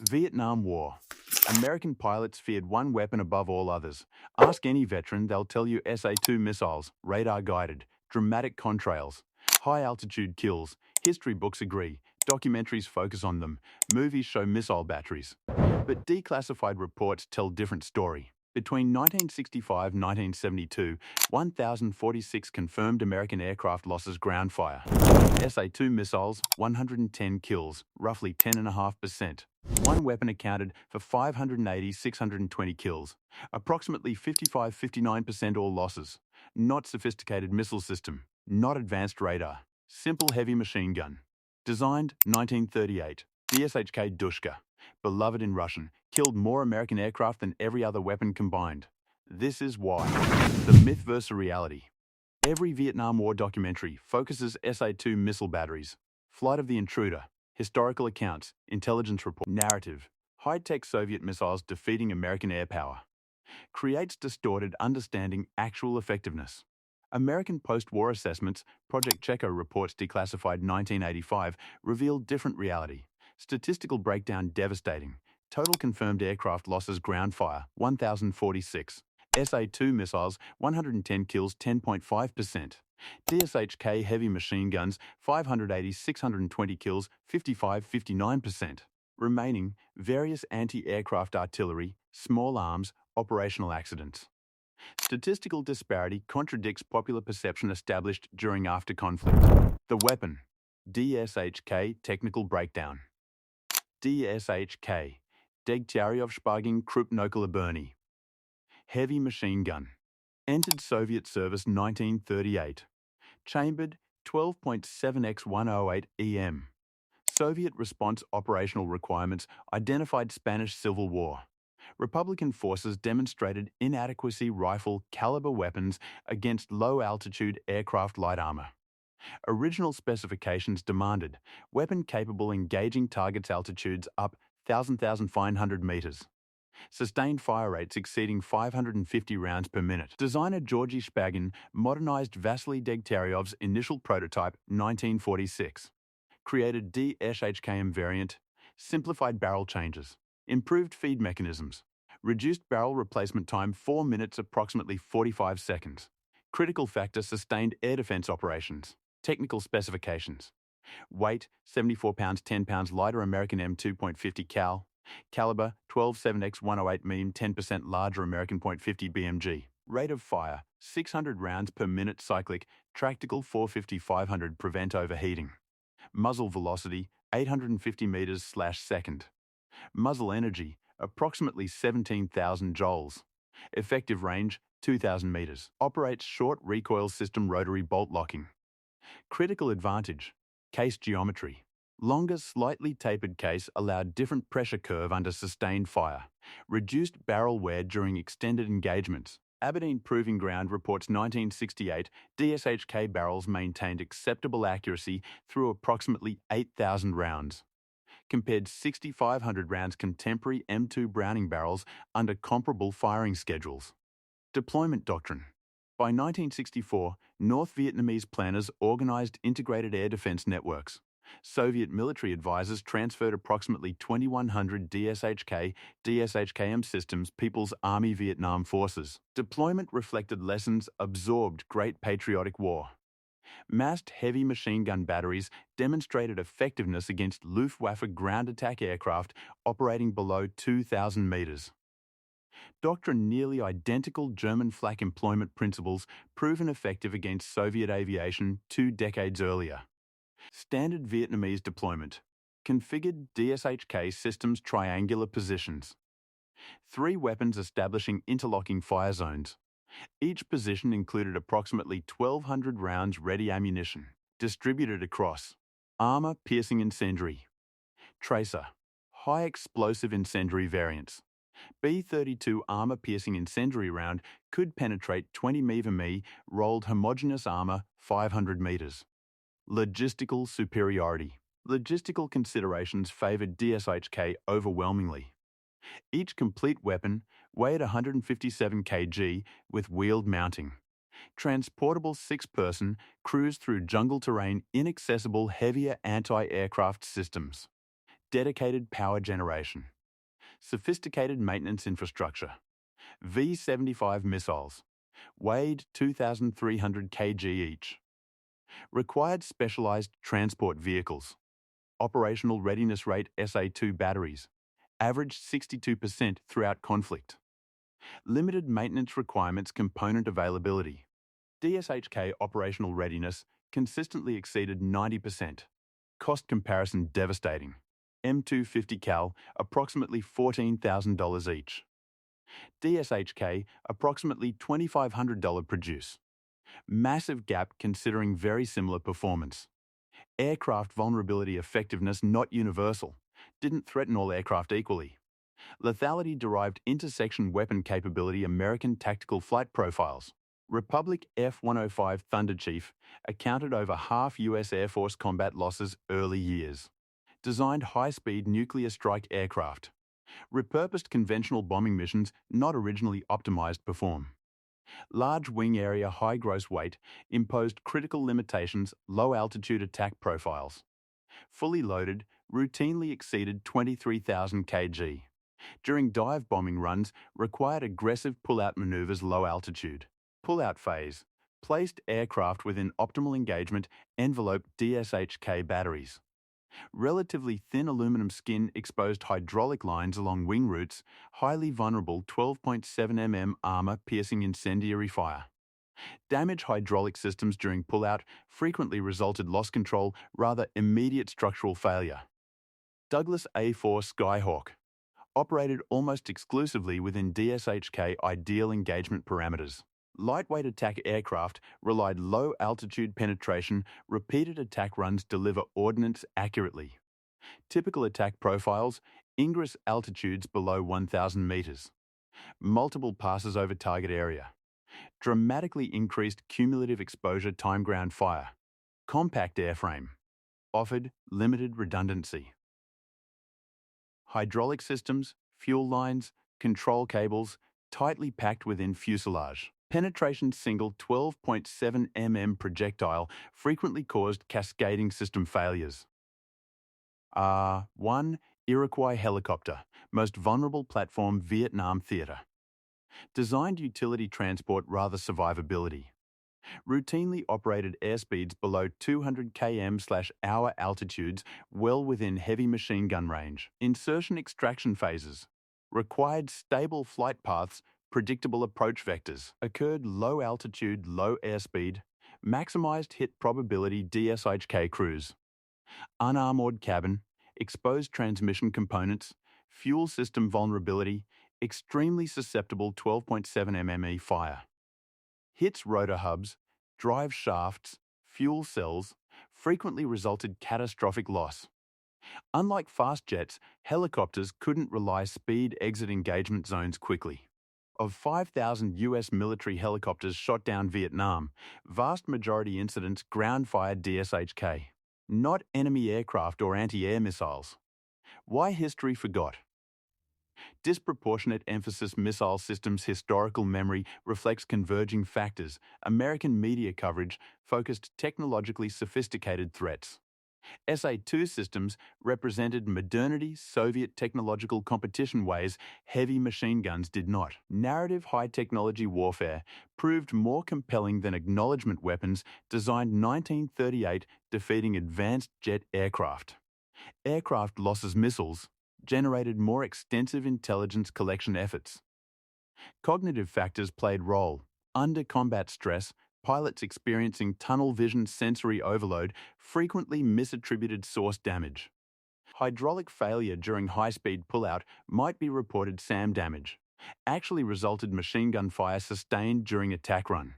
Vietnam War. American pilots feared one weapon above all others. Ask any veteran, they'll tell you SA-2 missiles, radar-guided, dramatic contrails, high-altitude kills. History books agree. Documentaries focus on them. Movies show missile batteries. But declassified reports tell different story. Between 1965 and 1972, 1,046 confirmed American aircraft losses ground fire. SA-2 missiles, 110 kills, roughly 10.5%. One weapon accounted for 580, 620 kills, approximately 55-59% all losses. Not sophisticated missile system, not advanced radar, simple heavy machine gun. Designed 1938, DShK dushka, beloved in Russian, killed more American aircraft than every other weapon combined. This is why. The myth versus reality. Every Vietnam War documentary focuses SA-2 missile batteries, flight of the intruder, historical accounts, intelligence report, narrative, high-tech Soviet missiles defeating American air power. Creates distorted understanding actual effectiveness. American post-war assessments, Project Checo reports declassified 1985, revealed different reality. Statistical breakdown devastating. Total confirmed aircraft losses ground fire, 1,046. SA-2 missiles, 110 kills, 10.5%. DShK heavy machine guns, 580, 620 kills, 55-59%. Remaining, various anti-aircraft artillery, small arms, operational accidents. Statistical disparity contradicts popular perception established during after conflict. The weapon. DShK technical breakdown. DShK. Degtyaryovspaging Krupnokolaburnyi. Heavy machine gun. Entered Soviet service 1938. Chambered 12.7x108 EM. Soviet response operational requirements identified Spanish Civil War. Republican forces demonstrated inadequacy rifle caliber weapons against low-altitude aircraft light armor. Original specifications demanded weapon capable engaging targets altitudes up 1,500 meters. Sustained fire rates exceeding 550 rounds per minute. Designer Georgy Shpagin modernized Vasily Degtyaryov's initial prototype 1946. Created DShKM variant, simplified barrel changes, improved feed mechanisms, reduced barrel replacement time 4 minutes approximately 45 seconds. Critical factor sustained air defense operations. Technical specifications. Weight 74 pounds 10 pounds lighter American M2.50 cal. Caliber 12.7x108 mm 10% larger American .50 BMG. Rate of fire 600 rounds per minute cyclic, tractical 450-500 prevent overheating. Muzzle velocity 850 meters/second. Muzzle energy approximately 17,000 joules. Effective range 2,000 meters. Operates short recoil system rotary bolt locking. Critical advantage case geometry. Longer, slightly tapered case allowed different pressure curve under sustained fire. Reduced barrel wear during extended engagements. Aberdeen Proving Ground reports 1968 DShK barrels maintained acceptable accuracy through approximately 8,000 rounds. Compared 6,500 rounds contemporary M2 Browning barrels under comparable firing schedules. Deployment doctrine. By 1964, North Vietnamese planners organized integrated air defense networks. Soviet military advisors transferred approximately 2,100 DShK-DShKM systems People's Army Vietnam Forces. Deployment reflected lessons absorbed Great Patriotic War. Massed heavy machine gun batteries demonstrated effectiveness against Luftwaffe ground attack aircraft operating below 2,000 meters. Doctrine nearly identical German flak employment principles proven effective against Soviet aviation 2 decades earlier. Standard Vietnamese deployment. Configured DShK systems triangular positions. 3 weapons establishing interlocking fire zones. Each position included approximately 1,200 rounds ready ammunition, distributed across armor-piercing incendiary, tracer, high explosive incendiary variants. B-32 armor-piercing incendiary round could penetrate 20 m rolled homogeneous armor 500 meters. Logistical superiority. Logistical considerations favored DShK overwhelmingly. Each complete weapon weighed 157 kg with wheeled mounting. Transportable 6-person, cruise through jungle terrain inaccessible heavier anti-aircraft systems. dedicated power generation, sophisticated maintenance infrastructure, V-75 missiles, weighed 2,300 kg each, required specialized transport vehicles, operational readiness rate SA-2 batteries, averaged 62% throughout conflict, limited maintenance requirements component availability. DShK operational readiness consistently exceeded 90%. Cost comparison devastating. M250 cal, approximately $14,000 each. DShK, approximately $2,500 produce. Massive gap considering very similar performance. Aircraft vulnerability effectiveness not universal. Didn't threaten all aircraft equally. Lethality-derived intersection weapon capability American tactical flight profiles. Republic F-105 Thunder Chief accounted over half U.S. Air Force combat losses early years. Designed high-speed nuclear strike aircraft. Repurposed conventional bombing missions not originally optimized perform. Large wing area, high gross weight imposed critical limitations, low-altitude attack profiles. Fully loaded, routinely exceeded 23,000 kg. During dive bombing runs, required aggressive pull-out maneuvers low altitude. Pull-out phase. Placed aircraft within optimal engagement, enveloped DShK batteries. Relatively thin aluminum skin exposed hydraulic lines along wing routes, highly vulnerable 12.7 mm armor piercing incendiary fire. Damaged hydraulic systems during pull-out frequently resulted loss control, rather immediate structural failure. Douglas A-4 Skyhawk. Operated almost exclusively within DShK ideal engagement parameters. Lightweight attack aircraft relied low-altitude penetration, repeated attack runs deliver ordnance accurately. Typical attack profiles, ingress altitudes below 1,000 meters. Multiple passes over target area. Dramatically increased cumulative exposure time ground fire. Compact airframe. Offered limited redundancy. Hydraulic systems, fuel lines, control cables, tightly packed within fuselage. Penetration single 12.7 mm projectile frequently caused cascading system failures. 1. Iroquois helicopter, most vulnerable platform Vietnam theatre. Designed utility transport rather survivability. Routinely operated airspeeds below 200 km/h altitudes well within heavy machine gun range. Insertion extraction phases. Required stable flight paths, predictable approach vectors. Occurred low altitude, low airspeed. Maximized hit probability DShK cruise. Unarmored cabin. Exposed transmission components. Fuel system vulnerability. Extremely susceptible 12.7 mm fire. Hits rotor hubs, drive shafts, fuel cells, frequently resulted catastrophic loss. Unlike fast jets, helicopters couldn't rely speed exit engagement zones quickly. Of 5,000 US military helicopters shot down Vietnam, vast majority incidents ground-fired DShK. Not enemy aircraft or anti-air missiles. Why history forgot? Disproportionate emphasis missile systems historical memory reflects converging factors. American media coverage focused technologically sophisticated threats. SA-2 systems represented modernity, Soviet technological competition ways heavy machine guns did not. Narrative high-technology warfare proved more compelling than acknowledgement weapons designed 1938 defeating advanced jet aircraft. Aircraft losses missiles generated more extensive intelligence collection efforts. Cognitive factors played role. Under combat stress, pilots experiencing tunnel vision sensory overload frequently misattributed source damage. Hydraulic failure during high-speed pullout might be reported SAM damage. Actually resulted machine gun fire sustained during attack run.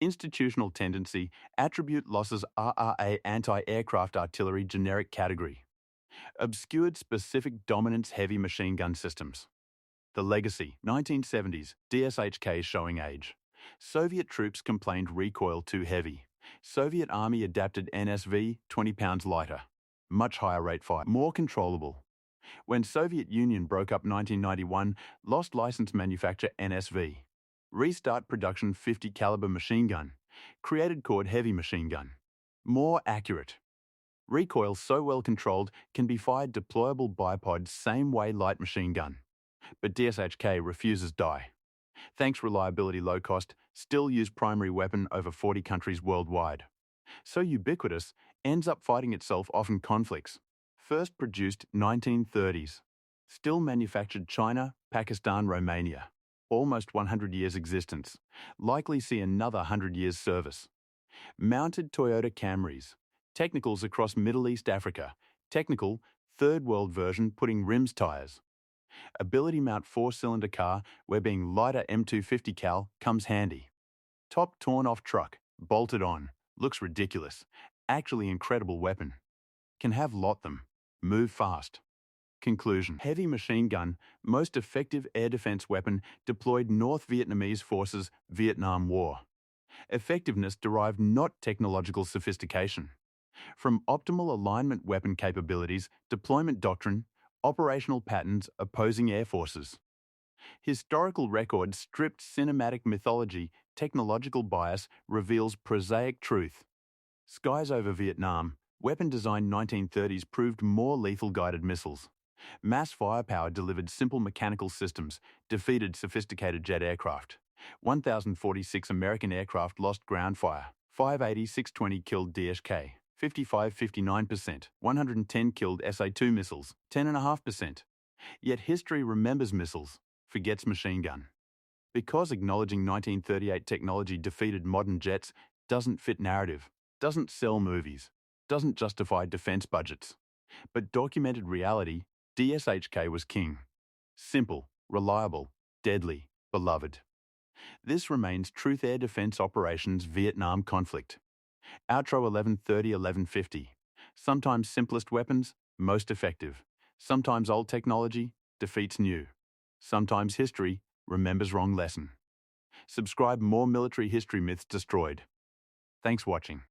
Institutional tendency, attribute losses RRA anti-aircraft artillery generic category. Obscured specific dominance heavy machine gun systems. The legacy, 1970s, DShK showing age. Soviet troops complained recoil too heavy. Soviet Army adapted NSV, 20 pounds lighter. Much higher rate fire, more controllable. When Soviet Union broke up 1991, lost license manufacture NSV. Restart production 50 caliber machine gun. Created cord heavy machine gun. More accurate. Recoil so well controlled can be fired deployable bipod same way light machine gun. But DShK refuses die. Thanks reliability low cost, still use primary weapon over 40 countries worldwide. So ubiquitous, ends up fighting itself off in conflicts. First produced 1930s. Still manufactured China, Pakistan, Romania. Almost 100 years existence. Likely see another 100 years service. Mounted Toyota Camrys. Technicals across Middle East Africa. Technical, third world version putting rims tires. Ability mount 4-cylinder car where being lighter M250 cal comes handy. Top torn off truck, bolted on, looks ridiculous. Actually incredible weapon. Can have lot them. Move fast. Conclusion. Heavy machine gun, most effective air defense weapon deployed North Vietnamese forces Vietnam War. Effectiveness derived not technological sophistication. From optimal alignment weapon capabilities, deployment doctrine, operational patterns opposing air forces. Historical record stripped cinematic mythology, technological bias reveals prosaic truth. Skies over Vietnam, weapon design 1930s proved more lethal guided missiles. Mass firepower delivered simple mechanical systems, defeated sophisticated jet aircraft. 1,046 American aircraft lost ground fire. 580-620 killed DShK. 55-59%. 110 killed SA-2 missiles. 10.5%. Yet history remembers missiles, forgets machine gun. Because acknowledging 1938 technology defeated modern jets doesn't fit narrative, doesn't sell movies, doesn't justify defense budgets. But documented reality, DShK was king. Simple, reliable, deadly, beloved. This remains Truth Air Defense Operations Vietnam conflict. Outro 1130-1150. Sometimes simplest weapons, most effective. Sometimes old technology defeats new. Sometimes history remembers wrong lesson. Subscribe more military history myths destroyed. Thanks watching.